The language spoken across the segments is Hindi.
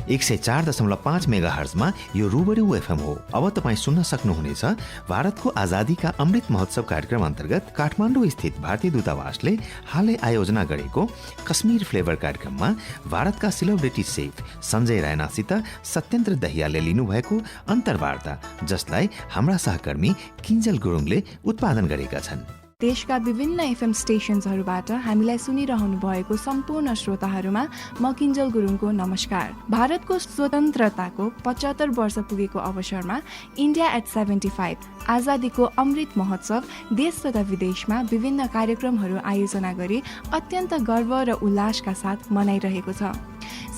104.5 मेगाहर्जमा यो रूबरू एफएम हो। अब तपाईँ सुन्न सक्नुहुनेछ भारतको आजादीका अमृत महोत्सव कार्यक्रम अन्तर्गत काठमाडौँ स्थित भारतीय दूतावासले हालै आयोजना गरेको कश्मीर फ्लेभर कार्यक्रममा भारतका सेलिब्रिटी सेफ सञ्जय रायनासित सत्येन्द्र दहियाले लिनुभएको अन्तर्वार्ता, जसलाई हाम्रा सहकर्मी किन्जल गुरुङले उत्पादन गरेका छन्। देशका विभिन्न एफएम स्टेशन्सहरूबाट हामीलाई सुनिरहनु भएको सम्पूर्ण श्रोताहरूमा म किन्जल गुरुङको नमस्कार। भारतको स्वतन्त्रताको 75 वर्ष पुगेको अवसरमा इन्डिया एट 75 आजादीको अमृत महोत्सव देश तथा विदेशमा विभिन्न कार्यक्रमहरू आयोजना गरी अत्यन्त गर्व र उल्लासका साथ मनाइरहेको छ।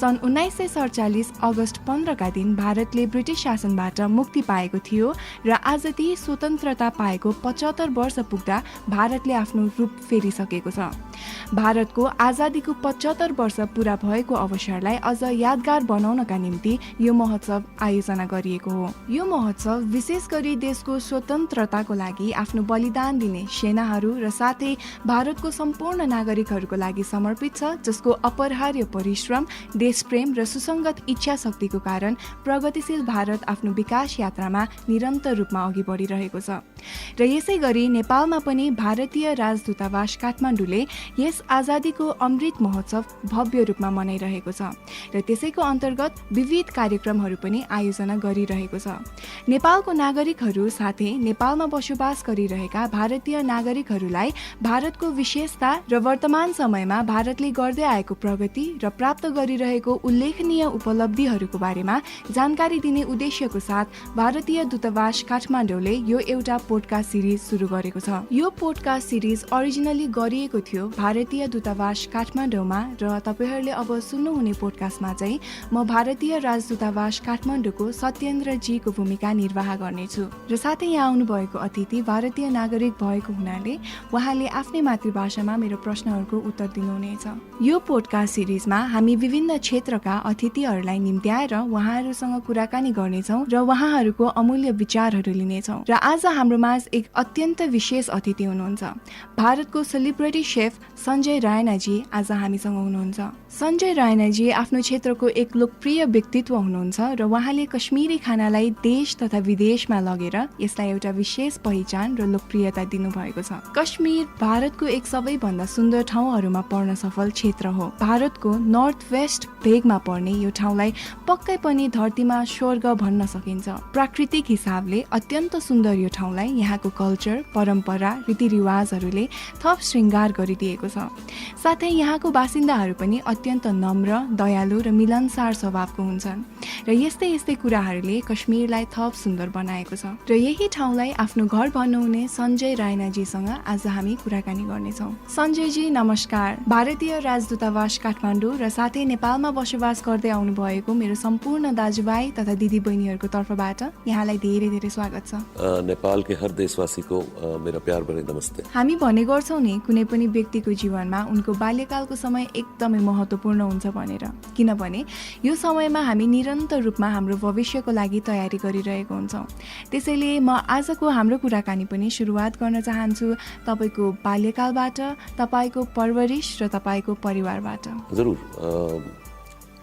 सन् 1947 अगस्त 15 का दिन भारतले ब्रिटिस शासनबाट मुक्ति पाएको थियो र आज ती स्वतन्त्रता पाएको 75 वर्ष पुग्दा भारतले आफ्नो रूप फेरिसकेको छ। भारतको आजादीको 75 वर्ष पूरा भएको अवसरलाई अझ यादगार बनाउनका निम्ति यो महोत्सव आयोजना गरिएको हो। यो महोत्सव विशेष गरी देशको स्वतन्त्रताको लागि आफ्नो बलिदान दिने सेनाहरू र साथै भारतको सम्पूर्ण नागरिकहरूको लागि समर्पित छ, जसको अपरिहार्य परिश्रम, देशप्रेम र सुसङ्गत इच्छा शक्तिको कारण प्रगतिशील भारत आफ्नो विकास यात्रामा निरन्तर रूपमा अघि बढिरहेको छ। र यसै गरी नेपालमा पनि भारतीय राजदूतावास काठमाडौँले यस आजादीको अमृत महोत्सव भव्य रूपमा मनाइरहेको छ र त्यसैको अन्तर्गत विविध कार्यक्रमहरू पनि आयोजना गरिरहेको छ। नेपालको नागरिकहरू साथै नेपालमा बसोबास गरिरहेका भारतीय नागरिकहरूलाई भारतको विशेषता र वर्तमान समयमा भारतले गर्दै आएको प्रगति र प्राप्त गरिरहेको उल्लेखनीय उपलब्धिहरूको बारेमा जानकारी दिने उद्देश्यको साथ भारतीय दूतावास काठमाडौँले यो एउटा पोडकास्ट सिरिज सुरु गरेको छ। यो पोडकास्ट सिरिज ओरिजिनली गरिएको थियो भारतीय दूतावास काठमाडौँमा र तपाईहरूले अब सुन्नुहुने पोडकास्टमा चाहिँ म भारतीय राजदूतावास काठमाडौँको सत्येन्द्र जीको भूमिका निर्वाह गर्नेछु र साथै यहाँ आउनुभएको अतिथि भारतीय नागरिक भएको हुनाले उहाँले आफ्नै मातृभाषामा मेरो प्रश्नहरूको उत्तर दिनुहुनेछ। यो पोडकास्ट सिरिजमा हामी विभिन्न क्षेत्रका अतिथिहरूलाई निम्त्याएर उहाँहरूसँग कुराकानी गर्नेछौँ र उहाँहरूको अमूल्य विचारहरू लिनेछौँ। र आज हाम्रो माझ एक अत्यन्त विशेष अतिथि हुनुहुन्छ। भारतको सेलिब्रिटी शेफ सञ्जय रायनाजी आज हामीसँग हुनुहुन्छ। सञ्जय रायनाजी आफ्नो क्षेत्रको एक लोकप्रिय व्यक्तित्व हुनुहुन्छ र उहाँले कश्मीरी खानालाई देश तथा विदेशमा लगेर यसलाई एउटा विशेष पहिचान र लोकप्रियता दिनुभएको छ। कश्मीर भारतको एक सबैभन्दा सुन्दर ठाउँहरूमा पर्न सफल क्षेत्र हो। भारतको नर्थ वेस्ट भेगमा पर्ने यो ठाउँलाई पक्कै पनि धरतीमा स्वर्ग भन्न सकिन्छ। प्राकृतिक हिसाबले अत्यन्त सुन्दर यो ठाउँलाई यहाँको कल्चर, परम्परा, रीतिरिवाजहरूले थप श्रृङ्गार गरिदिएको छ। साथै यहाँको बासिन्दाहरू पनि अत्यन्त नम्र, दयालु र मिलनसार स्वभावको हुन्छन् र यस्तै यस्तै कुराहरूले कश्मीरलाई थप सुन्दर बनाएको छ। र यही ठाउँलाई आफ्नो घर भन्नुहुने सञ्जय रायनाजीसँग आज हामी कुराकानी गर्नेछौँ। सञ्जयजी नमस्कार। भारतीय राजदूतावास काठमाडौँ र साथै नेपालमा बसोबास गर्दै आउनु भएको मेरो सम्पूर्ण दाजुभाइ तथा दिदी बहिनीहरूको तर्फबाट यहाँलाई धेरै धेरै स्वागत छ। नेपाल के हर देशवासी को मेरा प्यार भरे नमस्ते। हामी भन्ने गर्छौँ नि कुनै पनि व्यक्तिको जीवनमा उनको बाल्यकालको समय एकदमै महत्त्वपूर्ण हुन्छ भनेर, किनभने यो समयमा हामी निरन्तर रूपमा हाम्रो भविष्यको लागि तयारी गरिरहेको हुन्छौँ। त्यसैले म आजको हाम्रो कुराकानी पनि सुरुवात गर्न चाहन्छु तपाईँको बाल्यकालबाट, तपाईँको परवरिश र तपाईँको परिवारबाट। जरूर।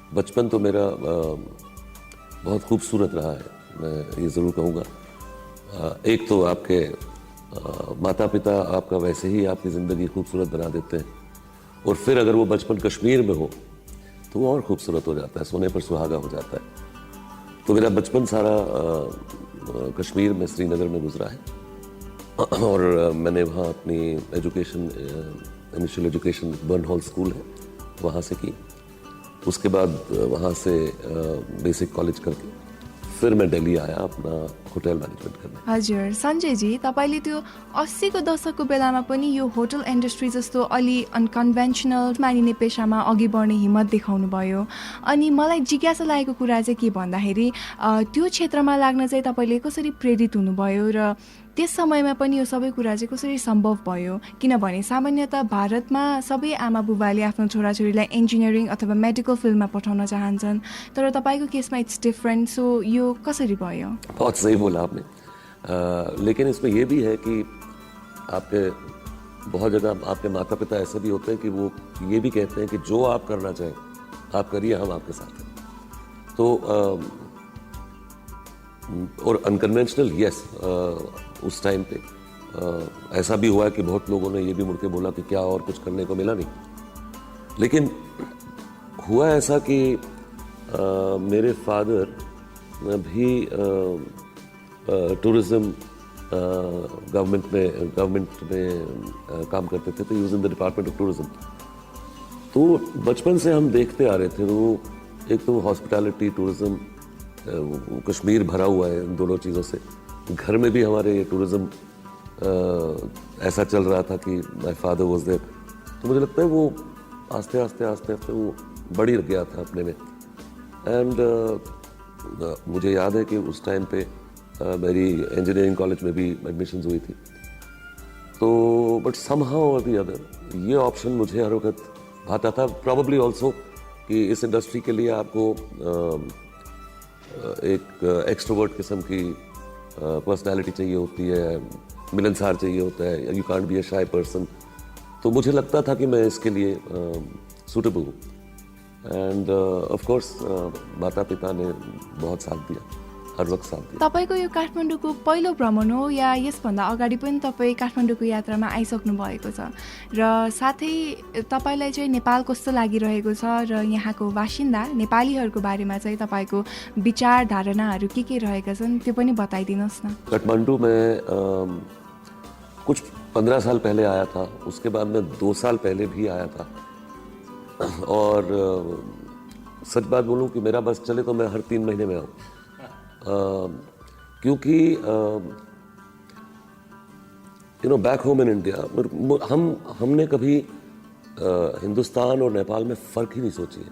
बचपन तो मेरा बहुत खूबसूरत रहा है, मैं ये ज़रूर कहूँगा। एक तो आपके माता पिता आपका वैसे ही आपकी ज़िंदगी खूबसूरत बना देते हैं, और फिर अगर वो बचपन कश्मीर में हो तो वो और खूबसूरत हो जाता है, सोने पर सुहागा हो जाता है। तो मेरा बचपन सारा कश्मीर में, श्रीनगर में गुजरा है और मैंने वहाँ अपनी एजुकेशन, इनिशियल एजुकेशन बर्नहॉल स्कूल है वहाँ से की। उसके बाद वहाँ से बेसिक कॉलेज करके फिर मैं दिल्ली आया अपना होटल मैनेजमेंट करने। हजुर सञ्जयजी, तपाईँले त्यो 80 को दशकको बेलामा पनि यो होटल इन्डस्ट्री जस्तो अलि अनकन्भेन्सनल मानिने पेसामा अघि बढ्ने हिम्मत देखाउनु भयो। अनि मलाई जिज्ञासा लागेको कुरा चाहिँ के भन्दाखेरि त्यो क्षेत्रमा लाग्न चाहिँ तपाईँले कसरी प्रेरित हुनुभयो र त्यस समयमा पनि यो सबै कुरा चाहिँ कसरी सम्भव भयो? किनभने सामान्यतः भारतमा सबै आमा बुबाले आफ्नो छोराछोरीलाई इन्जिनियरिङ अथवा मेडिकल फिल्डमा पठाउन चाहन्छन्, तर तपाईँको केसमा इट्स डिफरेंट। सो यो कसरी भयो? बहुत सही बोला आपने। लेकिन इसमें यह भी है कि आपके बहुत जगह आपके माता पिता ऐसे भी होते हैं कि वो ये भी कहते हैं कि जो आप करना चाहें आप करिए, हम आपके साथ हैं। तो और अनकन्वेंशनल यस, उस टाइम पे ऐसा भी हुआ कि बहुत लोगों ने ये भी मुड़ के बोला कि क्या और कुछ करने को मिला नहीं, लेकिन हुआ ऐसा कि मेरे फादर भी टूरिज्म गवर्नमेंट में काम करते थे, तो use in the department of tourism. तो बचपन से हम देखते आ रहे थे, तो एक तो हॉस्पिटैलिटी, टूरिज्म, कश्मीर भरा हुआ है इन दोनों चीज़ों से। घर में भी हमारे ये टूरिज्म ऐसा चल रहा था कि माय फादर वाज देयर, तो मुझे लगता है वो आस्ते आस्ते वो बढ़ ही गया था अपने में। एंड मुझे याद है कि उस टाइम पे मेरी इंजीनियरिंग कॉलेज में भी एडमिशन्स हुई थी, तो बट समहाउ और दी अदर ये ऑप्शन मुझे हर वक्त भाता था। प्रॉबली ऑल्सो कि इस इंडस्ट्री के लिए आपको एक एक्सट्रोवर्ट किस्म की पर्सनालिटी चाहिए होती है, मिलनसार चाहिए होता है, you can't be a shy person. तो मुझे लगता था कि मैं इसके लिए सूटेबल हूँ। एंड ऑफ कोर्स माता पिता ने बहुत साथ दिया, हर वक्त साथ दिया। तपाईँको यो काठमाडौँको पहिलो भ्रमण हो या यसभन्दा अगाडि पनि तपाईँ काठमाडौँको यात्रामा आइसक्नु भएको छ, र साथै तपाईँलाई चाहिँ नेपाल कस्तो लागिरहेको छ र यहाँको बासिन्दा नेपालीहरूको बारेमा चाहिँ तपाईँको विचार धारणाहरू के रहेका छन् त्यो पनि बताइदिनुहोस् न। काठमांडू में कुछ 15 साल पहले आया था, उसके बाद में 2 साल पहले भी आया था। और सच बात बोलूं कि मेरा बस चले तो मैं हर 3 महीने में आऊँ, क्योंकि you know back home in India हमने कभी हिंदुस्तान और नेपाल में फ़र्क ही नहीं सोची है।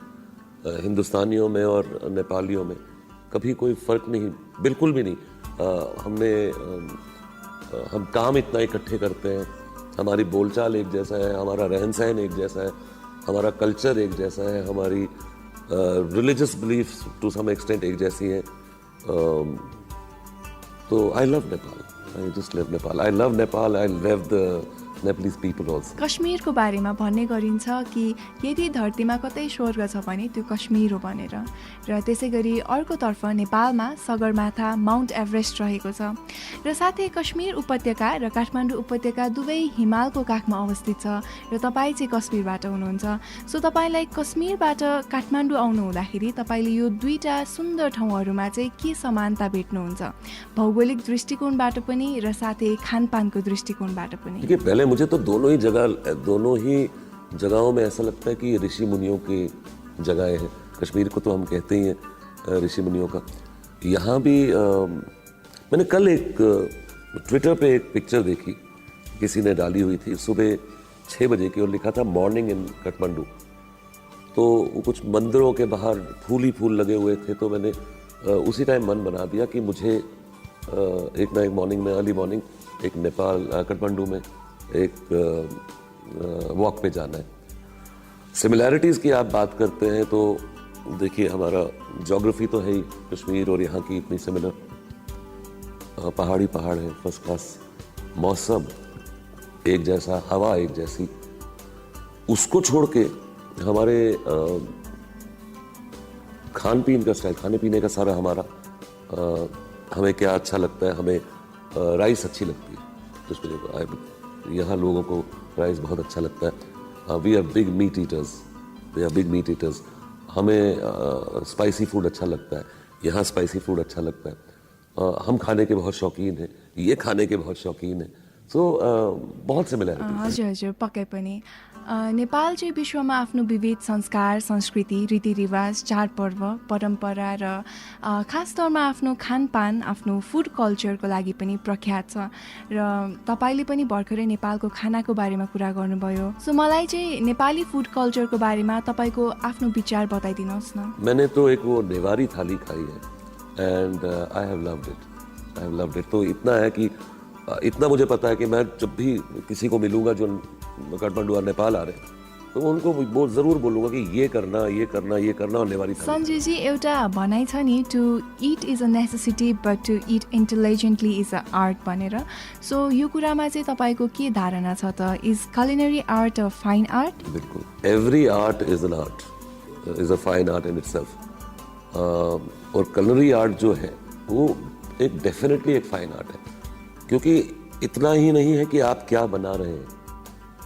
हिंदुस्तानियों में और नेपालियों में कभी कोई फ़र्क नहीं, बिल्कुल भी नहीं। हम काम इतना इकट्ठे करते हैं, हमारी बोलचाल एक जैसा है, हमारा रहन सहन एक जैसा है, हमारा कल्चर एक जैसा है, हमारी religious beliefs to some extent एक जैसी हैं। तो I love Nepal, I just love Nepal, I love Nepal, I love the Nepalese people also. कश्मीरको बारेमा भन्ने गरिन्छ कि यदि धरतीमा कतै स्वर्ग छ भने त्यो कश्मीर हो भनेर, र त्यसै गरी अर्कोतर्फ नेपालमा सगरमाथा माउन्ट एभरेस्ट रहेको छ, र साथै कश्मीर उपत्यका र काठमाडौँ उपत्यका दुवै हिमालको काखमा अवस्थित छ, र तपाईँ चाहिँ कश्मीरबाट हुनुहुन्छ। सो तपाईँलाई कश्मीरबाट काठमाडौँ आउनु हुँदाखेरि तपाईँले यो दुईटा सुन्दर ठाउँहरूमा चाहिँ के समानता भेट्नुहुन्छ, भौगोलिक दृष्टिकोणबाट पनि र साथै खानपानको दृष्टिकोणबाट पनि? देखिए, पहले मुझे तो दोनों ही जगहों में ऐसा लगता है कि ये ऋषि मुनियों की जगहें हैं। कश्मीर को तो हम कहते ही हैं ऋषि मुनियों का। यहाँ भी मैंने कल एक ट्विटर पे एक पिक्चर देखी, किसी ने डाली हुई थी सुबह 6 बजे की, और लिखा था मॉर्निंग इन काठमांडू। तो वो कुछ मंदिरों के बाहर फूल ही फूल लगे हुए थे, तो मैंने उसी टाइम मन बना दिया कि मुझे एक ना एक मॉर्निंग में, अर्ली मॉर्निंग, एक नेपाल काठमांडू में एक वॉक पे जाना है। सिमिलैरिटीज़ की आप बात करते हैं तो देखिए, हमारा ज्योग्राफी तो है ही, कश्मीर और यहाँ की इतनी सिमिलर, पहाड़ है, फर्स्ट क्लास, मौसम एक जैसा, हवा एक जैसी। उसको छोड़ के हमारे खान पीन का स्टाइल, खाने पीने का सारा हमारा, हमें क्या अच्छा लगता है, हमें राइस अच्छी लगती है, यहाँ लोगों को राइस बहुत अच्छा लगता है। We are big meat eaters, हमें स्पाइसी फूड अच्छा लगता है, यहाँ स्पाइसी फूड अच्छा लगता है। हम खाने के बहुत शौकीन हैं, ये खाने के बहुत शौकीन हैं। सो बहुत सिमिलैरिटी। हजुर पक्कै पनि। नेपाल चाहिँ विश्वमा आफ्नो विविध संस्कार, संस्कृति, रीतिरिवाज, चाडपर्व, परम्परा र खास तौरमा आफ्नो खानपान, आफ्नो फुड कल्चरको लागि पनि प्रख्यात छ, र तपाईँले पनि भर्खरै नेपालको खानाको बारेमा कुरा गर्नुभयो। सो मलाई चाहिँ नेपाली फुड कल्चरको बारेमा तपाईँको आफ्नो विचार बताइदिनुहोस् न। मैंने तो एक वो नेवारी थाली खाई है, and I have loved it. तो इतना है कि इतना मुझे पता है कि मैं जब भी किसी को मिलूंगा जो काठमांडू और नेपाल आ रहे हैं, तो उनको वो जरूर बोलूंगा कि ये करना और नेवारी थाली। सञ्जय जी, एउटा भनाइ छ नि, to eat is a necessity but to eat intelligently is a art भनेर। सो यो कुरामा चाहिँ तपाईँको के धारणा छ त? Is culinary art a fine art? बिल्कुल, every art is an art, is a fine art in itself. और कलनरी आर्ट जो है वो एक डेफिनेटली एक फाइन आर्ट है, क्योंकि इतना ही नहीं है कि आप क्या बना रहे हैं,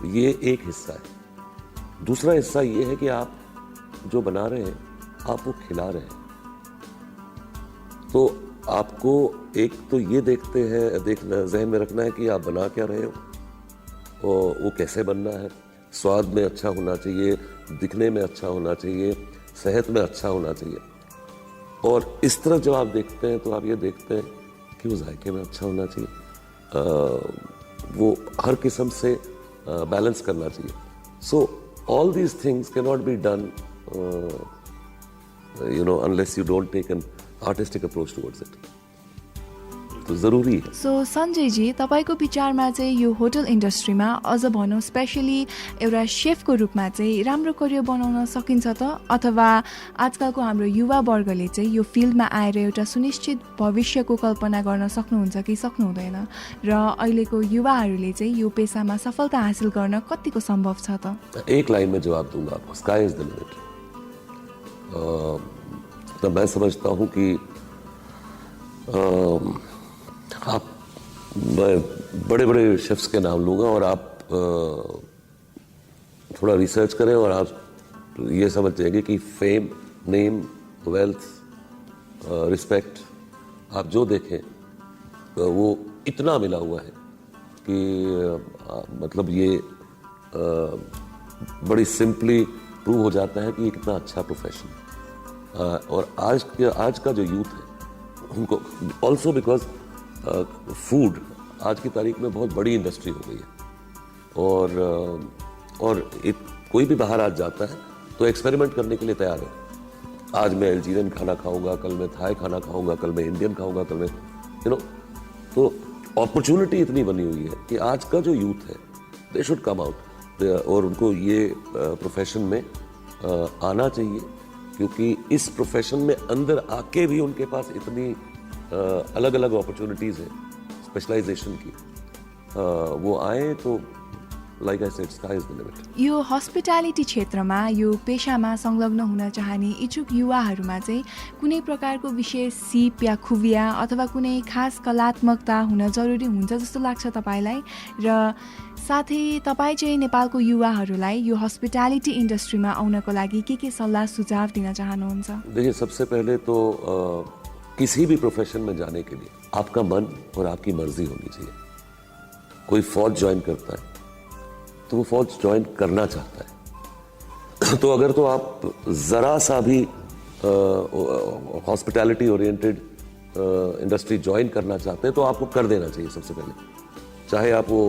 ये एक हिस्सा है। दूसरा हिस्सा ये है कि आप जो बना रहे हैं आप वो खिला रहे हैं। तो आपको एक तो ये देखना जहन में रखना है कि आप बना क्या रहे हो और वो कैसे बनना है। स्वाद में अच्छा होना चाहिए, दिखने में अच्छा होना चाहिए, सेहत में अच्छा होना चाहिए। और इस तरह जब आप देखते हैं तो आप ये देखते हैं कि वो जायके में अच्छा होना चाहिए, वो हर किस्म से बैलेंस करना चाहिए। So all these things can not be done unless you don't take an artistic approach towards it. तो जरुरी है। सो सञ्जयजी, तपाईँको विचारमा चाहिँ यो होटल इन्डस्ट्रीमा अझ भनौँ स्पेसली एउटा सेफको रूपमा चाहिँ राम्रो करियर बनाउन सकिन्छ त, अथवा आजकलको हाम्रो युवा वर्गले चाहिँ यो फिल्डमा आएर एउटा सुनिश्चित भविष्यको कल्पना गर्न सक्नुहुन्छ कि सक्नुहुँदैन, र अहिलेको युवाहरूले चाहिँ यो पेसामा सफलता हासिल गर्न कतिको सम्भव छ त? एक लाइन में जवाब दूंगा आपको, स्काई इज द लिमिट। तो मैं समझता हूँ कि आप, मैं बड़े बड़े शेफ्स के नाम लूँगा और आप थोड़ा रिसर्च करें और आप ये समझ जाएंगे कि फेम, नेम, वेल्थ, रिस्पेक्ट, आप जो देखें वो इतना मिला हुआ है कि मतलब ये बड़ी सिंपली प्रूव हो जाता है कि ये कितना अच्छा प्रोफेशन है। और आज का जो यूथ है उनको ऑल्सो बिकॉज फूड आज की तारीख में बहुत बड़ी इंडस्ट्री हो गई है, और कोई भी बाहर आज जाता है तो एक्सपेरिमेंट करने के लिए तैयार है। आज मैं अल्जीरियन खाना खाऊंगा, कल मैं थाई खाना खाऊंगा, कल मैं इंडियन खाऊंगा, कल मैं तो अपॉर्चुनिटी इतनी बनी हुई है कि आज का जो यूथ है दे शुड कम आउट और उनको ये प्रोफेशन में आना चाहिए, क्योंकि इस प्रोफेशन में अंदर आके भी उनके पास इतनी अलग अलग अपॉर्चुनिटीज़ हैं स्पेशलाइजेशन की, वो आए तो like I said sky is the limit. Yo hospitality क्षेत्रमा यो पेशामा संलग्न हुन चाहने इच्छुक युवाहरूमा चाहिँ कुनै प्रकारको विशेष सिप या खुबिया अथवा कुनै खास कलात्मकता हुन जरुरी हुन्छ जस्तो लाग्छ तपाईँलाई, र साथै तपाईँ चाहिँ नेपालको युवाहरूलाई यो हस्पिटालिटी इन्डस्ट्रीमा आउनको लागि के सल्लाह सुझाव दिन चाहनुहुन्छ? देखिए, सबसे पहले तो किसी भी प्रोफेशन में जाने के लिए आपका मन और आपकी मर्जी होनी चाहिए। कोई फौज ज्वाइन करता है तो वो फौज ज्वाइन करना चाहता है तो अगर तो आप जरा सा भी हॉस्पिटैलिटी ओरिएंटेड इंडस्ट्री ज्वाइन करना चाहते हैं तो आपको कर देना चाहिए सबसे पहले। चाहे आप वो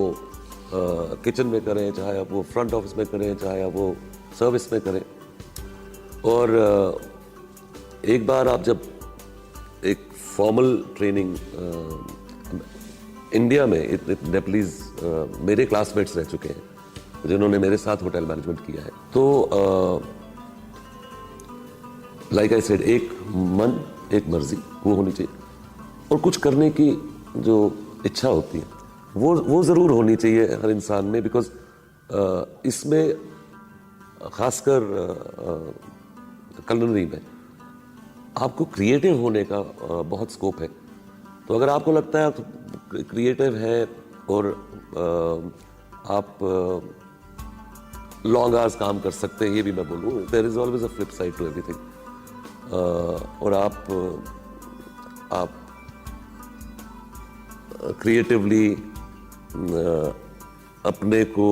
किचन में करें, चाहे आप वो फ्रंट ऑफिस में करें, चाहे आप वो सर्विस में करें। और एक बार आप जब एक फॉर्मल ट्रेनिंग इंडिया में, नेपलीज मेरे क्लासमेट्स रह चुके हैं जिन्होंने मेरे साथ होटल मैनेजमेंट किया है, तो लाइक आई सेड, एक मन, एक मर्जी वो होनी चाहिए, और कुछ करने की जो इच्छा होती है वो ज़रूर होनी चाहिए हर इंसान में, बिकॉज इसमें खासकर कुलिनरी में आपको क्रिएटिव होने का बहुत स्कोप है। तो अगर आपको लगता है आप क्रिएटिव है और आप लॉन्ग आवर्स काम कर सकते हैं, ये भी मैं बोलूँ, there is always a flip side to everything. और आप क्रिएटिवली अपने को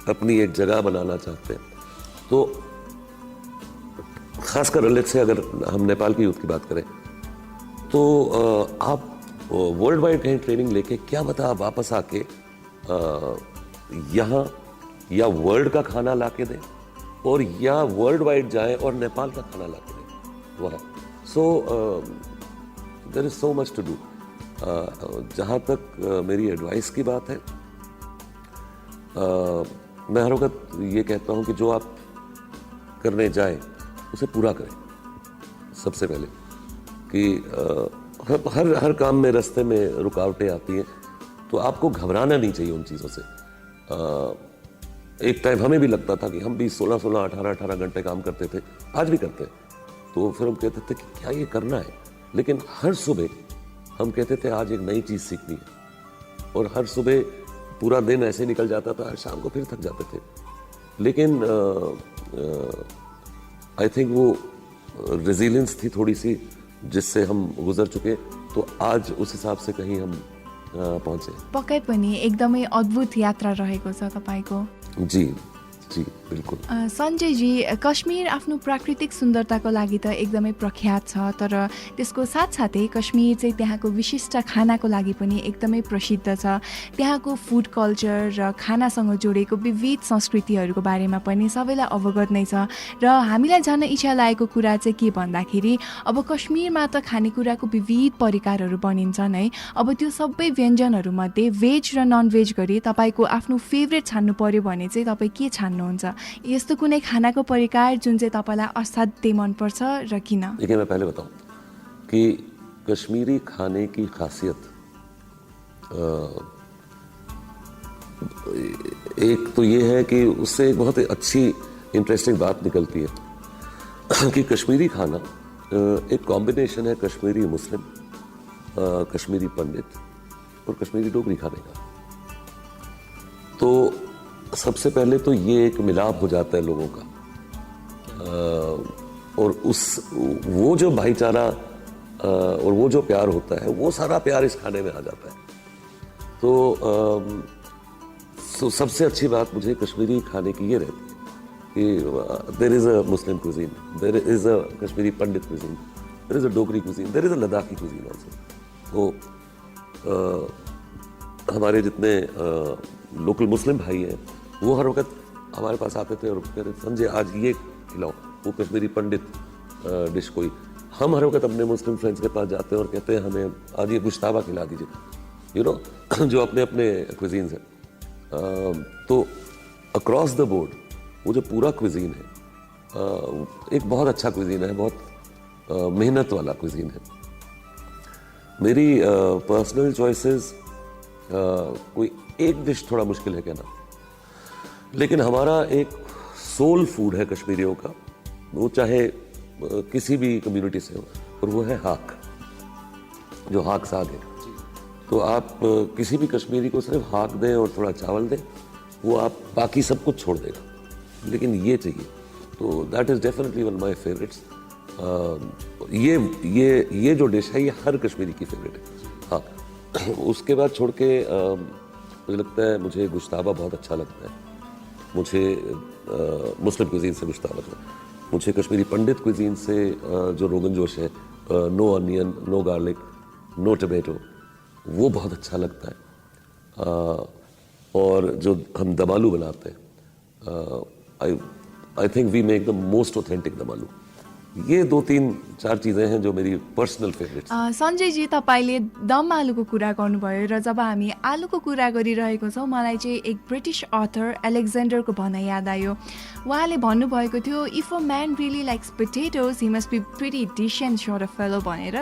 अपनी एक जगह बनाना चाहते हैं, तो खासकर अलग से अगर हम नेपाल की यूथ की बात करें तो आप वर्ल्ड वाइड कहीं ट्रेनिंग लेके क्या पता आप वापस आके यहाँ या वर्ल्ड का खाना ला के दें, और या वर्ल्ड वाइड जाएं और नेपाल का खाना ला के दें वहाँ। So there is so much to do. जहाँ तक मेरी एडवाइस की बात है, मैं हर वक्त ये कहता हूँ कि जो आप करने जाएं उसे पूरा करें सबसे पहले, कि हर काम में रास्ते में रुकावटें आती हैं, तो आपको घबराना नहीं चाहिए उन चीज़ों से। एक टाइम हमें भी लगता था कि हम भी 16-18 घंटे काम करते थे, आज भी करते हैं, तो फिर हम कहते थे कि क्या ये करना है, लेकिन हर सुबह हम कहते थे आज एक नई चीज़ सीखनी है, और हर सुबह पूरा दिन ऐसे निकल जाता था, शाम को फिर थक जाते थे। लेकिन आई थिंक वो रेजिलियंस थी थोड़ी सी जिससे हम गुजर चुके, तो आज उस हिसाब से कहीं हम पहुंचे। पक्कै पनि एकदमै अद्भुत यात्रा रहेको छ तपाईँको। जी जी बिल्कुल। सञ्जयजी, कश्मीर आफ्नो प्राकृतिक सुन्दरताको लागि त एकदमै प्रख्यात छ, तर त्यसको साथसाथै कश्मीर चाहिँ त्यहाँको विशिष्ट खानाको लागि पनि एकदमै प्रसिद्ध छ। त्यहाँको फुड कल्चर र खानासँग जोडेको विविध संस्कृतिहरूको बारेमा पनि सबैलाई अवगत नै छ। र हामीलाई जान्न इच्छा लागेको कुरा चाहिँ के भन्दाखेरि, अब कश्मीरमा त खानेकुराको विविध परिकारहरू बनिन्छन् है, अब त्यो सबै व्यञ्जनहरूमध्ये भेज र नन भेज गरी तपाईँको आफ्नो फेभरेट छान्नु पर्यो भने चाहिँ तपाईँ के छान्नुहुन्छ? यस्तो कुनै खानाको परिकार जुन चाहिँ तपाईँलाई असाध्यै मनपर्छ र किन? देखिए, मैं पहले बताऊं कि कश्मीरी खाने की खासियत एक तो ये है कि उससे एक बहुत अच्छी इंटरेस्टिंग बात निकलती है कि कश्मीरी खाना एक कॉम्बिनेशन है कश्मीरी मुस्लिम, कश्मीरी पंडित और कश्मीरी डोगरी खाने का। तो सबसे पहले तो ये एक मिलाप हो जाता है लोगों का, और वो जो भाईचारा और वो जो प्यार होता है, वो सारा प्यार इस खाने में आ जाता है। तो सबसे अच्छी बात मुझे कश्मीरी खाने की ये रहती है कि there is a Muslim cuisine, there is a Kashmiri Pandit cuisine, there is a Dogri cuisine, there is a Ladakhi cuisine also. तो हमारे जितने लोकल मुस्लिम भाई हैं, वो हर वक्त हमारे पास आते थे और कहते थे संजय आज ये खिलाओ, वो कश्मीरी पंडित डिश कोई। हम हर वक्त अपने मुस्लिम फ्रेंड्स के पास जाते हैं और कहते हैं हमें आज ये गुश्ताबा खिला दीजिए, यू नो, जो अपने अपने क्विजीन्स हैं। तो अक्रॉस द बोर्ड वो जो पूरा क्विजीन है एक बहुत अच्छा क्विजीन है, बहुत मेहनत वाला क्विजीन है। मेरी पर्सनल चॉइसेस कोई एक डिश थोड़ा मुश्किल है कहना, लेकिन हमारा एक सोल फूड है कश्मीरियों का, वो चाहे किसी भी कम्युनिटी से हो, और वो है हाक, जो हाक साग है। तो आप किसी भी कश्मीरी को सिर्फ हाक दें और थोड़ा चावल दें, वो आप बाकी सब कुछ छोड़ देगा, लेकिन ये चाहिए। तो that is definitely one my favourites. ये जो डिश है ये हर कश्मीरी की फेवरेट है। हाँ, उसके बाद छोड़ के मुझे लगता है मुझे गुश्ताबा बहुत अच्छा लगता है। मुझे मुस्लिम कुजीन से गुश्ताबा, मुझे कश्मीरी पंडित कुजीन से जो रोगन जोश है, no onion, no garlic, no tomato, वो बहुत अच्छा लगता है। और जो हम दम आलू बनाते हैं, I think we make the most authentic dum aloo. ये 2-3-4 चीजें हैं जो मेरी पर्सनल फेभरेट। सञ्जयजी, तपाईँले दम आलुको कुरा गर्नुभयो र जब हामी आलुको कुरा गरिरहेको छौँ, मलाई चाहिँ एक ब्रिटिस अथर एलेक्जेन्डरको भनाइ याद आयो। उहाँले भन्नुभएको थियो, इफ अ म्यान really likes potatoes he must be pretty decent sort of fellow भनेर।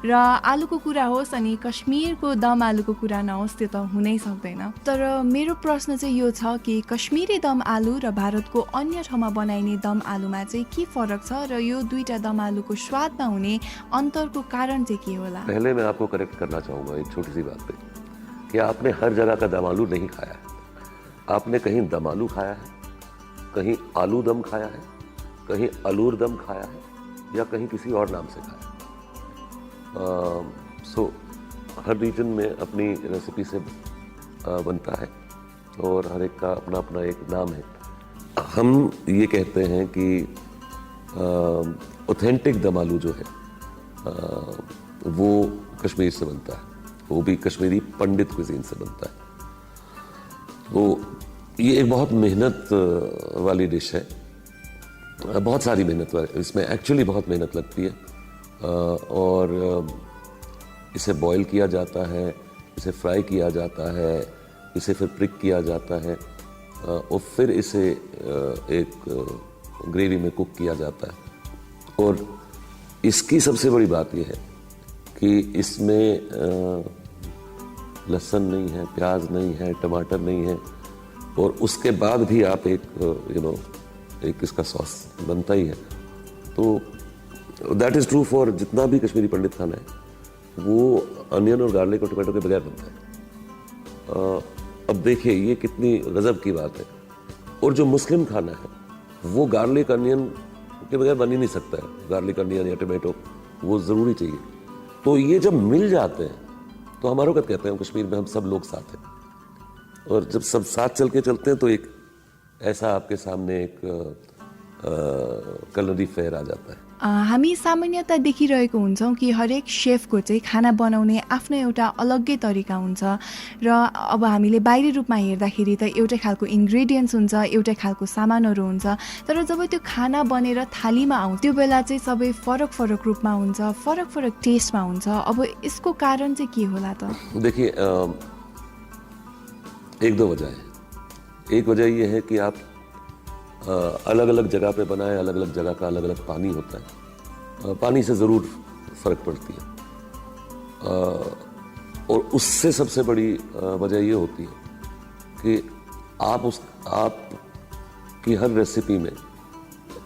र आलुको कुरा होस् अनि कश्मीरको दम आलुको कुरा नहोस्, त्यो त हुनै सक्दैन। तर मेरो प्रश्न चाहिँ यो छ कि कश्मीरी दम आलु र भारतको अन्य ठाउँमा बनाइने दम आलुमा चाहिँ के फरक छ, र यो दुईटा दम आलुको स्वादमा हुने अन्तरको कारण चाहिँ के होला? पहले मैं आपको करेक्ट करना चाहूँगा एक छोटी सी बात पे, कि आपने हर जगह का दम आलू नहीं खाया है। आपने कहीं दम आलू खाया है, कहीं आलू दम खाया है, कहीं अलूर दम खाया है, या कहीं किसी और नाम से खाया है। सो हर रीजन में अपनी रेसिपी से बनता है और हर एक का अपना अपना एक नाम है। हम ये कहते हैं कि ऑथेंटिक दम आलू जो है वो कश्मीर से बनता है, वो भी कश्मीरी पंडित कुजीन से बनता है। तो ये एक बहुत मेहनत वाली डिश है, बहुत सारी मेहनत वाली, इसमें एक्चुअली बहुत मेहनत लगती है। और इसे बॉईल किया जाता है, इसे फ्राई किया जाता है, इसे फिर प्रिक किया जाता है, और फिर इसे एक ग्रेवी में कुक किया जाता है। और इसकी सबसे बड़ी बात यह है कि इसमें लहसुन नहीं है, प्याज नहीं है, टमाटर नहीं है, और उसके बाद भी आप एक एक इसका सॉस बनता ही है। तो दैट इज़ ट्रू फॉर जितना भी कश्मीरी पंडित खाना है, वो अनियन और गार्लिक और टोमेटो के बगैर बनता है। अब देखिए ये कितनी गजब की बात है। और जो मुस्लिम खाना है वो गार्लिक अनियन के बगैर बन ही नहीं सकता है। गार्लिक अनियन या टोमेटो वो ज़रूरी चाहिए। तो ये जब मिल जाते हैं तो हमारा कहते हैं कश्मीर में हम सब लोग साथ हैं, और जब सब साथ चल के चलते हैं तो एक ऐसा आपके सामने एक कलरी फेयर आ जाता है। हामी सामान्यतः देखिरहेको हुन्छौँ कि हरेक सेफको चाहिँ खाना बनाउने आफ्नो एउटा अलग्गै तरिका हुन्छ र अब हामीले बाहिरी रूपमा हेर्दाखेरि त एउटै खालको इन्ग्रेडियन्ट्स हुन्छ, एउटै खालको सामानहरू हुन्छ, तर जब त्यो खाना बनेर थालीमा आउँछ त्यो बेला चाहिँ सबै फरक फरक रूपमा हुन्छ, फरक फरक टेस्टमा हुन्छ। अब यसको कारण चाहिँ के होला त? देखिए एक दो वजह है। एक वजह ये है कि आप अलग अलग जगह पे बनाए, अलग अलग जगह का अलग अलग पानी होता है, पानी से ज़रूर फ़र्क पड़ती है। और उससे सबसे बड़ी वजह ये होती है कि आपकी हर रेसिपी में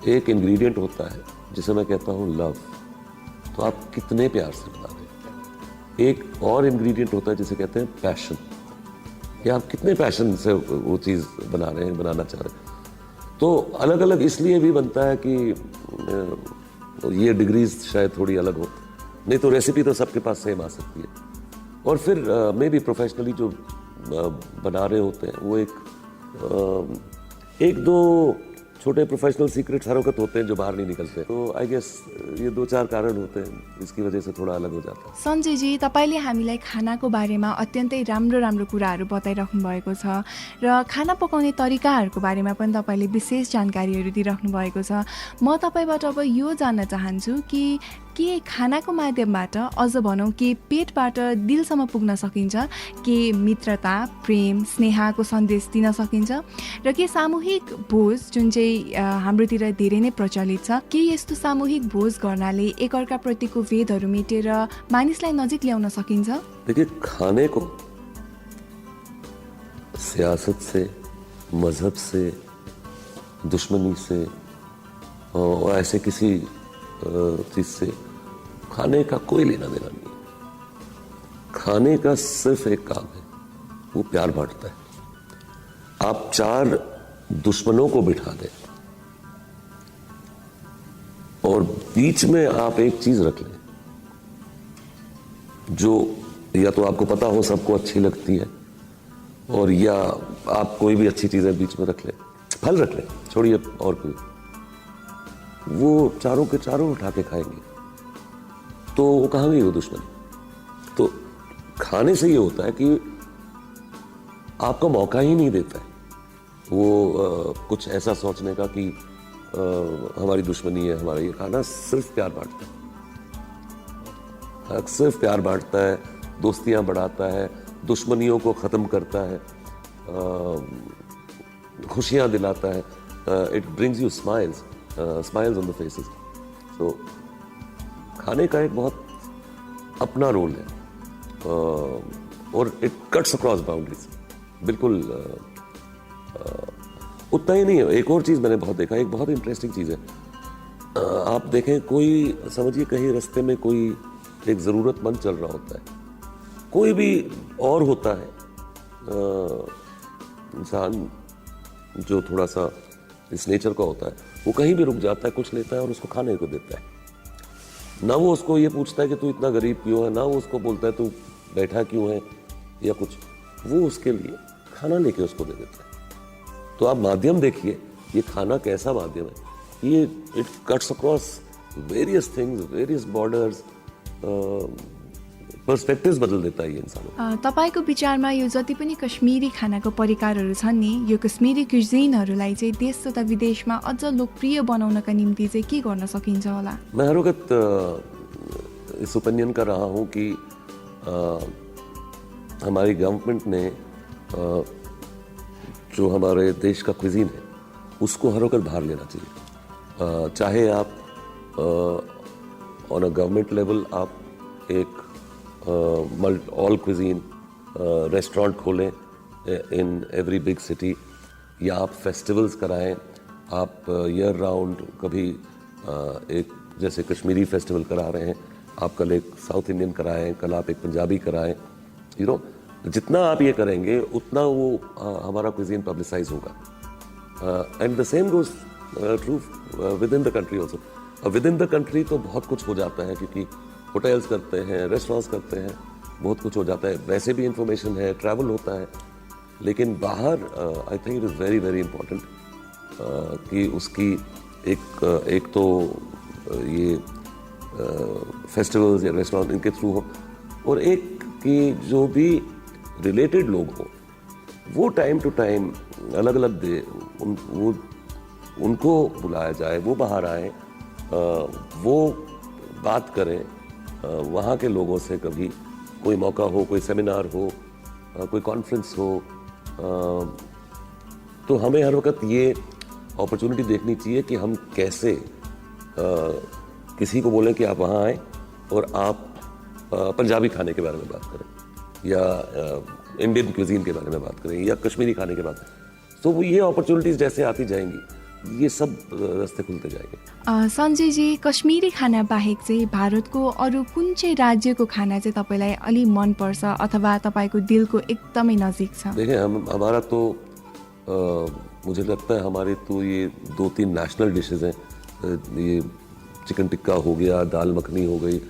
एक इंग्रेडिएंट होता है जिसे मैं कहता हूँ लव। तो आप कितने प्यार से बना रहे हैं। एक और इंग्रेडिएंट होता है जिसे कहते हैं पैशन, या आप कितने पैशन से वो चीज़ बना रहे हैं, बनाना चाह रहे हैं। तो अलग अलग इसलिए भी बनता है कि ये डिग्रीज शायद थोड़ी अलग हो, नहीं तो रेसिपी तो सबके पास सेम आ सकती है। और फिर मे बी प्रोफेशनली जो बना रहे होते हैं वो एक दो छोटे प्रोफेशनल सीक्रेट्स हर वक्त होते हैं जो बाहर नहीं निकलते। तो आई गेस ये दो चार कारण होते हैं, इसकी वजह से थोड़ा अलग हो जाता है। सञ्जयजी, तपाईँले हामीलाई खानाको बारेमा अत्यन्तै राम्रो राम्रो कुराहरू बताइराख्नु भएको छ र खाना पकाउने तरिकाहरूको बारेमा पनि तपाईँले विशेष जानकारीहरू दिइराख्नु भएको छ। म तपाईँबाट अब यो जान्न चाहन्छु कि के खानाको माध्यमबाट अझ भनौँ कि पेटबाट दिलसम्म पुग्न सकिन्छ, के मित्रता, प्रेम, स्नेहको सन्देश दिन सकिन्छ, र के सामूहिक भोज जुन चाहिँ हाम्रोतिर धेरै नै प्रचलित छ, के यस्तो सामूहिक भोज गर्नाले एकअर्काप्रतिको भेदहरू मेटेर मानिसलाई नजिक ल्याउन सकिन्छ? देखिए, खाने को सियासत से, मजहब से, दुश्मनी से और ऐसे किसी चीज से खाने का कोई लेना देना नहीं। खाने का सिर्फ एक काम है, वो प्यार बांटता है। आप चार दुश्मनों को बिठा दें और बीच में आप एक चीज रख लें जो या तो आपको पता हो सबको अच्छी लगती है, और या आप कोई भी अच्छी चीजें बीच में रख लें, फल रख लें, छोड़िए और कोई, वो चारों के चारों उठा के खाएंगे, तो वो कहाँ गई वो दुश्मनी। तो खाने से ये होता है कि आपको मौका ही नहीं देता है वो कुछ ऐसा सोचने का कि हमारी दुश्मनी है हमारा। ये खाना सिर्फ प्यार बांटता है, सिर्फ प्यार बांटता है, दोस्तियां बढ़ाता है, दुश्मनियों को ख़त्म करता है, खुशियां दिलाता है। It brings you smiles on the faces. तो खाने का एक बहुत अपना रोल है, और इट कट्स अक्रॉस बाउंड्रीज। बिल्कुल उतना ही नहीं है। एक और चीज़ मैंने बहुत देखा, एक बहुत इंटरेस्टिंग चीज़ है। आप देखें, कोई समझिए कहीं रास्ते में कोई एक ज़रूरतमंद चल रहा होता है, कोई भी और होता है इंसान जो थोड़ा सा इस नेचर का होता है, वो कहीं भी रुक जाता है, कुछ लेता है और उसको खाने को देता है। ना वो उसको ये पूछता है कि तू इतना गरीब क्यों है, ना वो उसको बोलता है तू बैठा क्यों है या कुछ, वो उसके लिए खाना लेके उसको दे देता है। तो आप माध्यम देखिए, ये खाना कैसा माध्यम है। ये it cuts across various things, various borders, perspectives बदल देता है ये इंसानों। तपाईको विचारमा यो जति पनि कश्मीरी खानाको परिकारहरू छन् नि, यो कश्मीरी क्युजिनहरूलाई चाहिँ देश तथा विदेशमा अझ लोकप्रिय बनाउनका निम्ति चाहिँ के गर्न सकिन्छ होला? मैं हर वक्त इस ओपिनियन का रहा हूँ कि हमारी गवर्नमेंट ने जो हमारे देश का क्विजीन है उसको हर वक्त बाहर लेना चाहिए। चाहे आप ऑन अ गवर्नमेंट लेवल आप एक ऑल क्विजीन रेस्टोरेंट खोलें इन एवरी बिग सिटी, या आप फेस्टिवल्स कराएं, आप ईयर राउंड कभी एक जैसे कश्मीरी फेस्टिवल करा रहे हैं, आप कल एक साउथ इंडियन कराएं, कल आप एक पंजाबी कराएं, यू नो, जितना आप ये करेंगे उतना वो हमारा क्विजीन पब्लिसाइज होगा। And the same goes true with in the country also. With in the country तो बहुत कुछ हो जाता है, क्योंकि होटल्स करते हैं, रेस्टोरेंट्स करते हैं, बहुत कुछ हो जाता है, वैसे भी इंफॉर्मेशन है, ट्रैवल होता है। लेकिन बाहर I think it is very very important कि उसकी एक तो ये फेस्टिवल्स या रेस्टोरेंट इनके थ्रू हो, और एक कि जो भी रिलेटेड लोग हो वो टाइम टू टाइम अलग अलग दे, उनको बुलाया जाए, वो बाहर आए, वो बात करें वहाँ के लोगों से। कभी कोई मौका हो, कोई सेमिनार हो, कोई कॉन्फ्रेंस हो, तो हमें हर वक्त ये अपॉर्चुनिटी देखनी चाहिए कि हम कैसे किसी को बोलें कि आप वहाँ आएँ और आप पंजाबी खाने के बारे में बात करें, या इंडियन क्विजीन के बारे में बात करें, या कश्मीरी खाने के बारे में। तो वो ये अपॉर्चुनिटीज जैसे आती जाएंगी, ये सब रास्ते खुलते जाएंगे। सञ्जयजी, कश्मीरी खाना बाहेक चाहिँ भारतको अरू कुन चाहिँ राज्यको खाना चाहिँ तपाईँलाई अलि मनपर्छ अथवा तपाईँको दिलको एकदमै नजिक छ? देखिए, हमारा तो मुझे लगता है हमारी तो ये 2-3 नेशनल डिशेज हैं। ये चिकन टिक्का हो गया, दाल मखनी हो गई,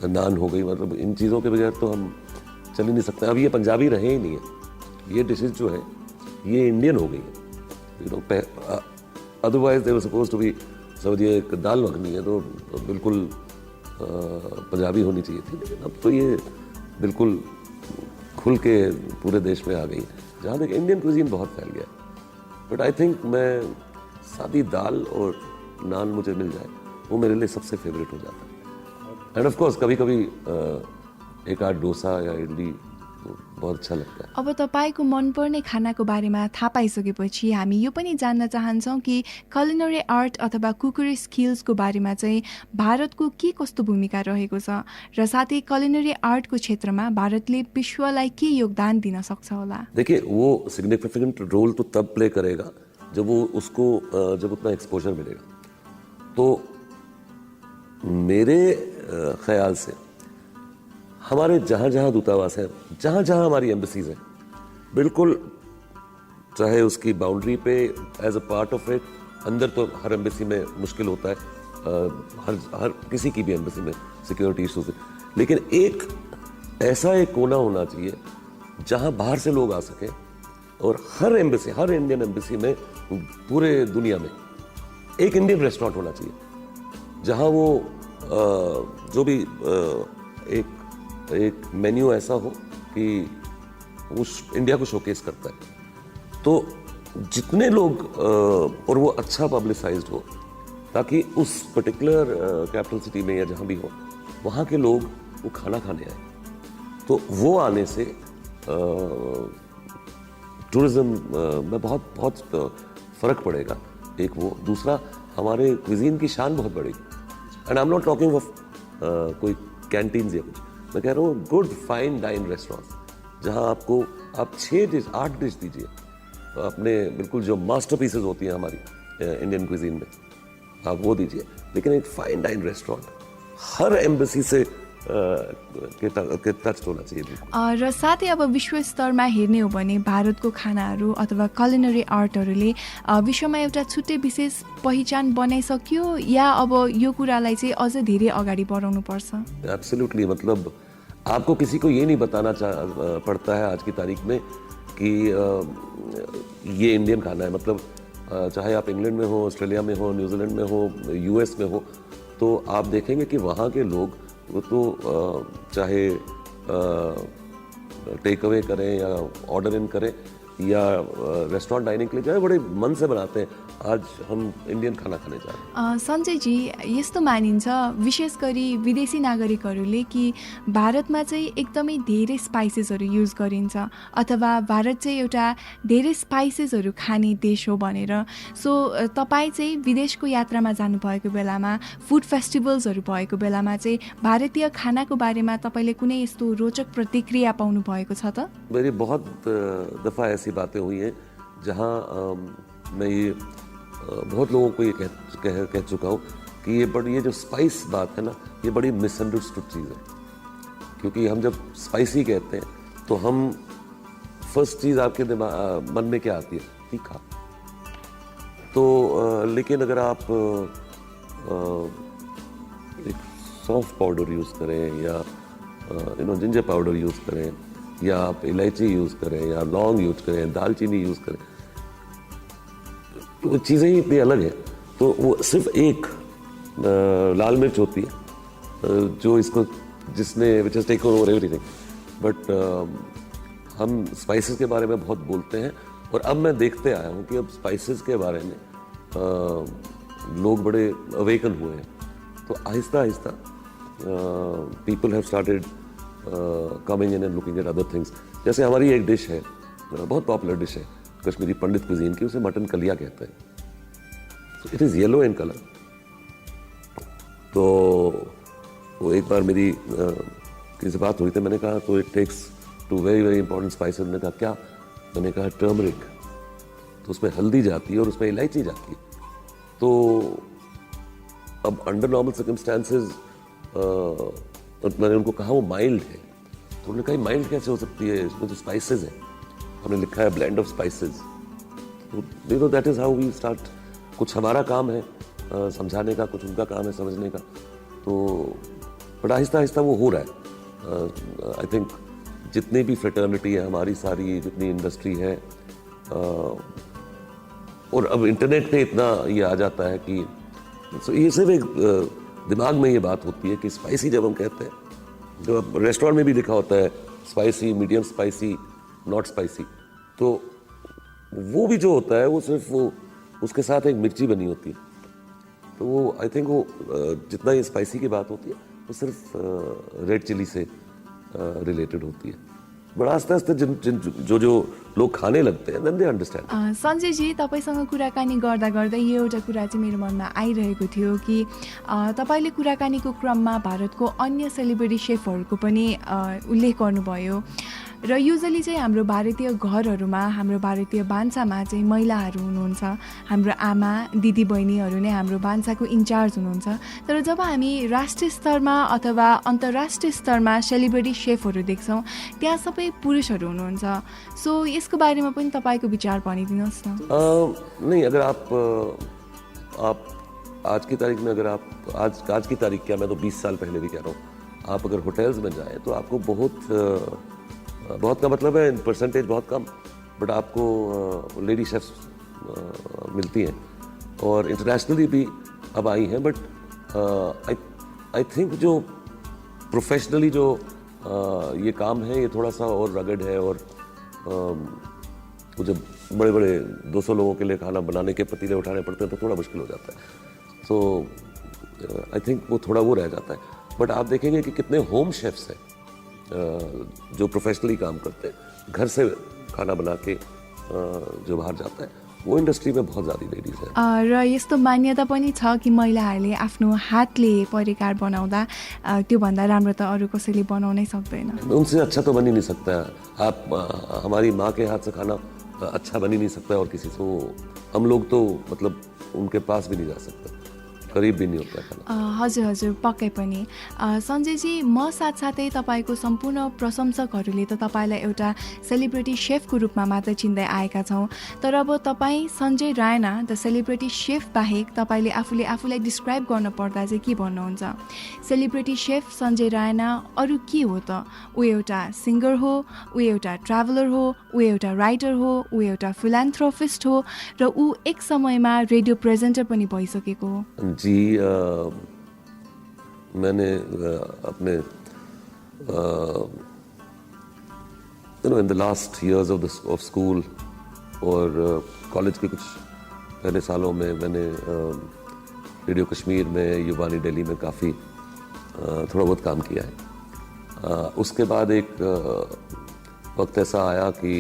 नान हो गई, मतलब इन चीज़ों के बगैर तो हम चल ही नहीं सकते। अब ये पंजाबी रहे ही नहीं है, ये डिशेज जो है ये इंडियन हो गई है, you know. Otherwise they were suppose to be, समझिए एक दाल मखनी है तो बिल्कुल पंजाबी होनी चाहिए थी, लेकिन अब तो ये बिल्कुल खुल के पूरे देश में आ गई। जहाँ तक इंडियन क्विजीन बहुत फैल गया, बट आई थिंक मैं सादी दाल और नान मुझे मिल जाए वो मेरे लिए सबसे फेवरेट हो जाता है। एंड ऑफ कोर्स कभी कभी एक आध डोसा या इडली बहुत अच्छा लगता है। अब तपाईँको मनपर्ने खानाको बारेमा थाहा पाइसकेपछि हामी यो पनि जान्न चाहन्छौँ कि culinary आर्ट अथवा कुकरी स्किल्सको बारेमा चाहिँ भारतको के कस्तो भूमिका रहेको छ, र साथै culinary आर्टको क्षेत्रमा भारतले विश्वलाई के योगदान दिन सक्छ होला? देखिए, वो सिग्निफिकेंट रोल तो तब प्ले करेगा जब वो उसको जब उतना एक्सपोजर मिलेगा। तो मेरे ख्याल से हमारे जहाँ जहाँ दूतावास है, जहाँ जहाँ हमारी एम्बेसीज हैं, बिल्कुल चाहे उसकी बाउंड्री पे as a part of it, अंदर तो हर एम्बेसी में मुश्किल होता है, हर किसी की भी एम्बेसी में सिक्योरिटी इशूज है, लेकिन एक ऐसा एक कोना होना चाहिए जहाँ बाहर से लोग आ सकें, और हर एम्बेसी, हर इंडियन एम्बेसी में पूरे दुनिया में एक इंडियन रेस्टोरेंट होना चाहिए, जहाँ वो जो भी एक मेन्यू ऐसा हो कि उस इंडिया को शोकेस करता है। तो जितने लोग और वो अच्छा पब्लिसाइज्ड हो, ताकि उस पर्टिकुलर कैपिटल सिटी में या जहाँ भी हो वहाँ के लोग वो खाना खाने आए, तो वो आने से टूरिज्म में बहुत बहुत फ़र्क पड़ेगा। एक वो, दूसरा हमारे क्विजीन की शान बहुत बढ़ेगी। And I am not talking of कोई कैंटीन्स या कुछ, मैं कह रहा हूँ गुड फाइन डाइन रेस्टोरेंट्स, जहाँ आपको आप 6 डिश 8 डिश दीजिए अपने, बिल्कुल जो मास्टरपीसेस होती हैं हमारी इंडियन क्विजीन में, आप वो दीजिए, लेकिन एक फाइन डाइन रेस्टोरेंट हर एम्बेसी से के टच होना चाहिए। र साथै अब विश्व स्तरमा हेर्ने हो भने भारतको खानाहरू अथवा culinary आर्टहरूले विश्वमा एउटा छुट्टै विशेष पहिचान बनाइसक्यो, या अब यो कुरालाई चाहिँ अझ धेरै अगाडि बढाउनु पर्छ? एब्सोल्युटली, मतलब आपको किसी को ये नहीं बताना पड़ता है आज की तारीख में कि ये इंडियन खाना है। मतलब चाहे आप इंग्लैंड में हो, ऑस्ट्रेलिया में हो, न्यूजीलैंड में हो, यूएस में हो, तो आप देखेंगे कि वहाँ के लोग वो तो चाहे टेक अवे करें या ऑर्डर इन करें या रेस्टोरेंट डाइनिंग के लिए जाए, बड़े मन से बनाते हैं आज हम इंडियन खाना खाने जा रहे हैं। सञ्जयजी, यस्तो मानिन्छ विशेष गरी विदेशी नागरिकहरूले कि भारतमा चाहिँ एकदमै धेरै स्पाइसेसहरू युज गरिन्छ, अथवा भारत चाहिँ एउटा धेरै स्पाइसेसहरू खाने देश हो भनेर। सो तपाईँ चाहिँ विदेशको यात्रामा जानुभएको बेलामा, फुड फेस्टिभल्सहरू भएको बेलामा चाहिँ भारतीय खानाको बारेमा तपाईँले कुनै यस्तो रोचक प्रतिक्रिया पाउनु भएको छ त? मेरी बहुत दफ़ा ऐसी बातें हुई हैं जहाँ मैं ये बहुत लोगों को ये कह चुका हूँ कि ये जो स्पाइस बात है ना, ये बड़ी मिसअंडरस्टूड चीज़ है। क्योंकि हम जब स्पाइसी कहते हैं तो हम फर्स्ट चीज़ आपके दिमाग मन में क्या आती है? तीखा। तो लेकिन अगर आप एक सौंफ पाउडर यूज़ करें या जिंजर पाउडर यूज़ करें, या आप इलायची यूज़ करें, या लौंग यूज़ करें, दालचीनी यूज़ करें, तो चीज़ें ही इतनी अलग हैं। तो वो सिर्फ एक लाल मिर्च होती है जो इसको जिसने which has taken over everything. But हम स्पाइसेस के बारे में बहुत बोलते हैं, और अब मैं देखते आया हूँ कि अब स्पाइसेस के बारे में लोग बड़े अवेकन हुए हैं। तो Aahista Aahista people have started coming in and looking at other things. जैसे हमारी एक डिश है, बहुत पॉपुलर डिश है कश्मीरी पंडित कुजीन की, उसे मटन कलिया कहते हैं। It is yellow in colour. तो वो एक बार मेरी किसी से बात हुई थी, मैंने कहा तो it takes two very very important spices. उन्होंने कहा क्या? मैंने कहा टर्मरिक। तो उसमें हल्दी जाती है और उसमें इलायची जाती है। तो अब अंडर नॉर्मल सर्कमस्टांसेस मैंने उनको कहा वो माइल्ड है। तो उन्होंने कहा माइल्ड कैसे हो सकती है, इसमें तो स्पाइसेस है, हमने लिखा है ब्लेंड ऑफ स्पाइसेस। तो that is how we start. कुछ हमारा काम है समझाने का, कुछ उनका काम है समझने का। तो बट आहिस्ता आहिस्ता वो हो रहा है। आई थिंक जितनी भी फ्रेटर्निटी है हमारी, सारी जितनी इंडस्ट्री है, और अब इंटरनेट पे इतना ये आ जाता है कि ये सिर्फ एक दिमाग में ये बात होती है कि स्पाइसी जब हम कहते हैं, जो अब रेस्टोरेंट में भी लिखा होता है spicy, medium spicy, not spicy, तो वो भी जो होता है वो सिर्फ वो उसके साथ एक मिर्ची बनी होती है। तो वो आई थिंक वो जितना ये स्पाइसी की बात होती है वो सिर्फ रेड चिली से रिलेटेड होती है। बट आस्ते आस्ते जो लोग खाने लगते हैं देन दे अन्डरस्ट्यान्ड। सञ्जयजी, तपाईँसँग कुराकानी गर्दा गर्दै यो एउटा कुरा चाहिँ मेरो मनमा आइरहेको थियो कि तपाईँले कुराकानीको क्रममा भारतको अन्य सेलिब्रिटी सेफहरूको पनि उल्लेख गर्नुभयो। र युजली चाहिँ हाम्रो भारतीय घरहरूमा, हाम्रो भारतीय भान्सामा चाहिँ महिलाहरू हुनुहुन्छ, हाम्रो आमा दिदी बहिनीहरू नै हाम्रो भान्साको इन्चार्ज हुनुहुन्छ। तर जब हामी राष्ट्रिय स्तरमा अथवा अन्तर्राष्ट्रिय स्तरमा सेलिब्रिटी सेफहरू देख्छौँ, त्यहाँ सबै पुरुषहरू हुनुहुन्छ। सो यसको बारेमा पनि तपाईँको विचार भनिदिनुहोस् न। नहीं, अगर आप आज की तारीख में, अगर आप आज की तारीख क्या, मैं तो 20 साल पहले भी कह रहा हूँ, आप अगर होटल्स में जाएँ तो आपको बहुत का मतलब है परसेंटेज बहुत कम, बट आपको लेडी शेफ्स मिलती हैं, और इंटरनेशनली भी अब आई हैं। बट आई थिंक जो प्रोफेशनली जो ये काम है ये थोड़ा सा और रगड़ है, और जब बड़े बड़े 200 लोगों के लिए खाना बनाने के पतीले उठाने पड़ते हैं तो थोड़ा मुश्किल हो जाता है। सो आई थिंक वो थोड़ा वो रह जाता है। बट आप देखेंगे कि कितने होम शेफ्स हैं जो प्रोफेशनली काम करते हैं, घर से खाना बना के जो बाहर जाता है, वो इंडस्ट्री में बहुत ज़्यादा लेडीज है। र यस्तो मान्यता पनि छ कि महिलाहरूले आफ्नो हातले परिकार बनाउँदा त्योभन्दा राम्रो त अरू कसैले बनाउनै सक्दैन। उनसे अच्छा तो बन ही नहीं सकता है। आप हमारी माँ के हाथ से खाना अच्छा बन ही नहीं सकता है, और किसी से हम लोग तो मतलब उनके पास भी नहीं जा सकते, करीब भी नहीं होता खाना। हजुर हजुर, पक्कै पनि। सञ्जयजी, म साथसाथै तपाईँको सम्पूर्ण प्रशंसकहरूले त तपाईँलाई एउटा सेलिब्रिटी सेफको रूपमा मात्र चिन्दै आएका छौँ। तर अब तपाईँ Sanjay Raina the celebrity chef बाहेक तपाईँले आफूलाई डिस्क्राइब गर्न पर्दा चाहिँ के भन्नुहुन्छ? सेलिब्रिटी सेफ सञ्जय रायना अरू के हो त? ऊ एउटा सिङ्गर हो, ऊ एउटा ट्राभलर हो, ऊ एउटा राइटर हो, ऊ एउटा फिलान्थ्रोपिस्ट हो, र ऊ एक समयमा रेडियो प्रेजेन्टर पनि भइसकेको हो। जी, मैंने अपने in the last years of school और कॉलेज के कुछ पहले सालों में मैंने रेडियो कश्मीर में, युवानी दिल्ली में काफ़ी थोड़ा बहुत काम किया है। उसके बाद एक वक्त ऐसा आया कि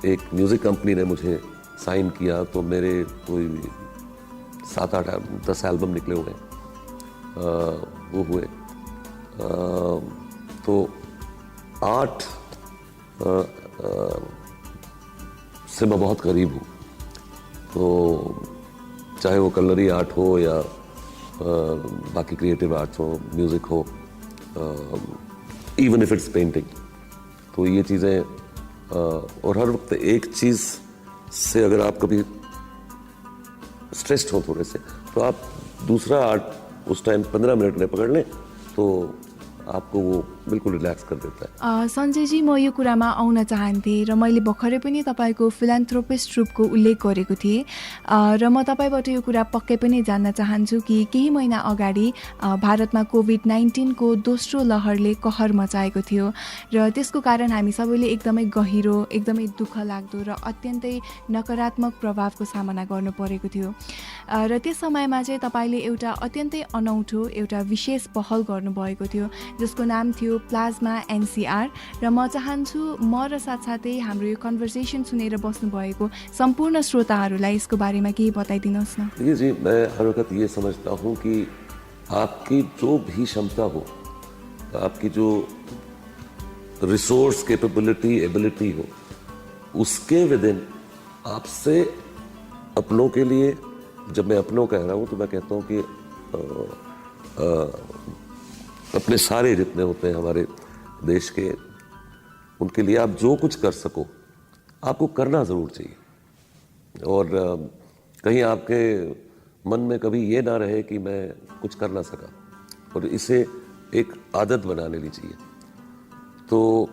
एक म्यूज़िक कंपनी ने मुझे साइन किया, तो मेरे कोई 7-8-10 एल्बम निकले हुए वो हुए। तो 8 से मैं बहुत करीब हूँ। तो चाहे वो कलरी आर्ट हो या बाकी क्रिएटिव आर्ट्स हो, म्यूज़िक हो, इवन इफ इट्स पेंटिंग। तो ये चीज़ें और हर वक्त एक चीज़ से अगर आप कभी स्ट्रेस्ड हो थोड़े से, तो आप दूसरा आर्ट उस टाइम 15 मिनट में पकड़ लें तो आपको वो बिल्कुल रिलैक्स कर देता है। सञ्जयजी, म यो कुरामा आउन चाहन्थेँ र मैले भर्खरै पनि तपाईँको फिलान्थ्रोपिस्ट रूपको उल्लेख गरेको थिएँ र म तपाईँबाट यो कुरा पक्कै पनि जान्न चाहन्छु कि केही महिना अगाडि भारतमा कोभिड-19को दोस्रो लहरले कहर मचाएको थियो र त्यसको कारण हामी सबैले एकदमै गहिरो, एकदमै दुःख लाग्दो र अत्यन्तै नकारात्मक प्रभावको सामना गर्नु परेको थियो र त्यस समयमा चाहिँ तपाईँले एउटा अत्यन्तै अनौठो, एउटा विशेष पहल गर्नुभएको थियो जसको नाम थियो प्लाज्मा एनसीआर र म चाहन्छु म र साथसाथै हाम्रो यो कन्भर्सेसन सुनेर बस्नुभएको सम्पूर्ण श्रोताहरूलाई यसको बारेमा केही बताइदिनुहोस् न। देखिए जी, मैं हर वक्त ये समझता हूँ कि आपकी जो भी क्षमता हो, आपकी जो रिसोर्स कैपेबिलिटी एबिलिटी हो, उसके विदिन आपसे अपनों के लिए, जब मैं अपनों कह रहा हूँ तो मैं कहता हूँ कि अपने सारे जितने होते हैं हमारे देश के, उनके लिए आप जो कुछ कर सको आपको करना ज़रूर चाहिए। और कहीं आपके मन में कभी ये ना रहे कि मैं कुछ कर ना सका, और इसे एक आदत बना लेनी चाहिए। तो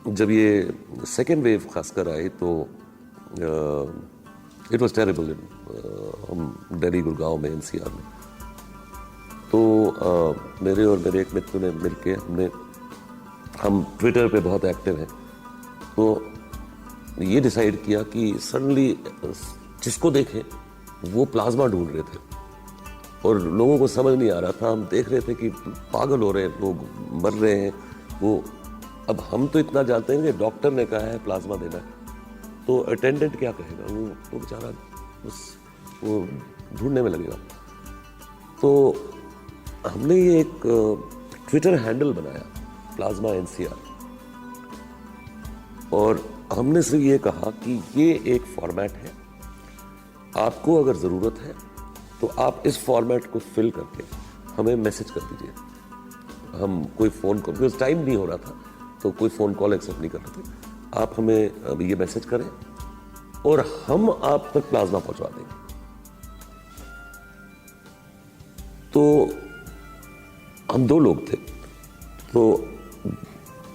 जब ये सेकेंड वेव खासकर आई तो इट वॉज टेरेबल। हम दिल्ली, गुड़गांव में, एनसीआर में, तो मेरे और मेरे एक मित्र ने मिलके हम ट्विटर पे बहुत एक्टिव हैं, तो ये डिसाइड किया कि सडनली जिसको देखें वो प्लाज्मा ढूंढ रहे थे और लोगों को समझ नहीं आ रहा था। हम देख रहे थे कि पागल हो रहे हैं लोग, मर रहे हैं वो। अब हम तो इतना जानते हैं कि डॉक्टर ने कहा है प्लाज्मा देना है, तो अटेंडेंट क्या कहेगा, वो बेचारा बस वो ढूंढने में लगेगा। तो हमने ये एक ट्विटर हैंडल बनाया, प्लाज्मा एनसीआर, और हमने सिर्फ ये कहा कि ये एक फॉर्मेट है, आपको अगर ज़रूरत है तो आप इस फॉर्मेट को फिल करके हमें मैसेज कर दीजिए। हम कोई फ़ोन कॉल, बिकॉज टाइम नहीं हो रहा था तो कोई फ़ोन कॉल एक्सेप्ट नहीं कर रहे थे, आप हमें ये मैसेज करें और हम आप तक प्लाज्मा पहुंचवा देंगे। तो हम 2 लोग थे, तो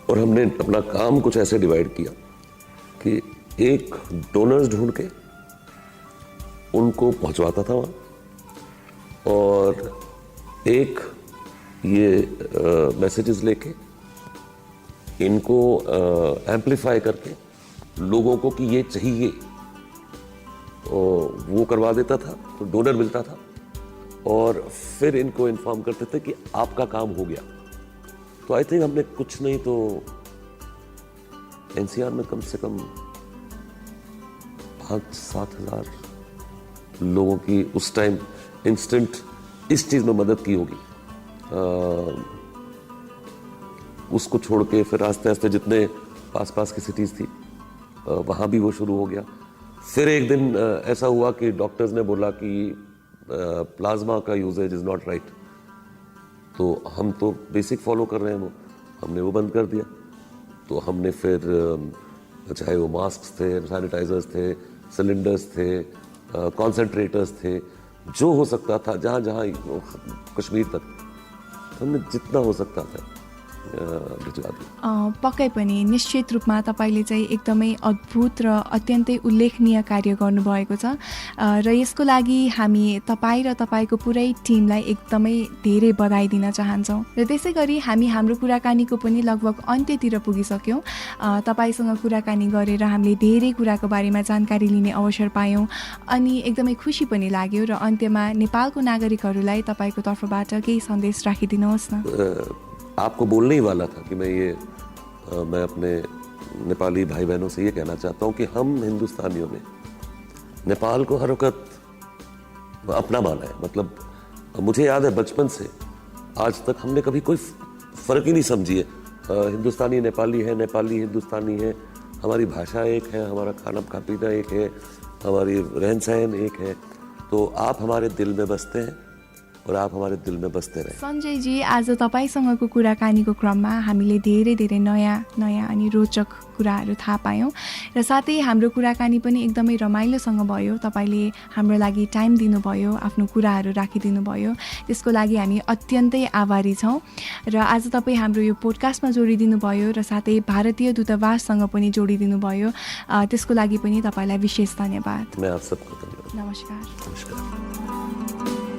और हमने अपना काम कुछ ऐसे डिवाइड किया कि एक डोनर्स ढूंढ के उनको पहुंचवाता था वहाँ, और एक ये मैसेजेस लेके इनको एम्पलीफाई करके लोगों को कि ये चाहिए वो करवा देता था, तो डोनर मिलता था, और फिर इनको इन्फॉर्म करते थे कि आपका काम हो गया। तो आई थिंक हमने कुछ नहीं तो एनसीआर में कम से कम 5-7 हज़ार लोगों की उस टाइम इंस्टेंट इस चीज़ में मदद की होगी। उसको छोड़ के फिर आस्ते आस्ते जितने पास की सिटीज़ थी वहाँ भी वो शुरू हो गया। फिर एक दिन ऐसा हुआ कि डॉक्टर्स ने बोला कि प्लाज्मा का यूजेज इज़ नॉट राइट, तो हम तो बेसिक फॉलो कर रहे हैं, वो हमने वो बंद कर दिया। तो हमने फिर चाहे वो मास्क थे, सैनिटाइजर्स थे, सिलेंडर्स थे, कॉन्सेंट्रेटर्स थे, जो हो सकता था जहाँ जहाँ कश्मीर तक हमने जितना हो सकता था भिजवा दिया। पक्कै पनि निश्चित रूपमा तपाईँले चाहिँ एकदमै अद्भुत र अत्यन्तै उल्लेखनीय कार्य गर्नुभएको छ र यसको लागि हामी तपाईँ र तपाईँको पुरै टिमलाई एकदमै धेरै बधाई दिन चाहन्छौँ। र त्यसै गरी हामी हाम्रो कुराकानीको पनि लगभग अन्त्यतिर पुगिसक्यौँ। तपाईँसँग कुराकानी गरेर हामीले धेरै कुराको बारेमा जानकारी लिने अवसर पायौँ अनि एकदमै खुसी पनि लाग्यो। र अन्त्यमा नेपालको नागरिकहरूलाई तपाईँको तर्फबाट केही सन्देश राखिदिनुहोस् न। आपको बोलने ही वाला था कि मैं अपने नेपाली भाई बहनों से ये कहना चाहता हूँ कि हम हिंदुस्तानियों ने नेपाल को हर वक्त अपना माना है। मतलब मुझे याद है बचपन से आज तक हमने कभी कोई फ़र्क ही नहीं समझी है। हिंदुस्तानी नेपाली है, नेपाली हिंदुस्तानी है, हमारी भाषा एक है, हमारा खाना पीना एक है, हमारी रहन सहन एक है। तो आप हमारे दिल में बसते हैं और आप हमारे दिल में बसते रहें। सञ्जयजी, आज तपाईँसँगको कुराकानीको क्रममा हामीले धेरै धेरै नयाँ नयाँ अनि रोचक कुराहरू थाहा पायौँ र साथै हाम्रो कुराकानी पनि एकदमै रमाइलोसँग भयो। तपाईँले हाम्रो लागि टाइम दिनुभयो, आफ्नो कुराहरू राखिदिनु भयो, त्यसको लागि हामी अत्यन्तै आभारी छौँ। र आज तपाईँ हाम्रो यो पोडकास्टमा जोडिदिनु भयो र साथै भारतीय दूतावाससँग पनि जोडिदिनु भयो, त्यसको लागि पनि तपाईँलाई विशेष धन्यवाद। मैं आप सबको धन्यवाद। नमस्कार। नमस्कार।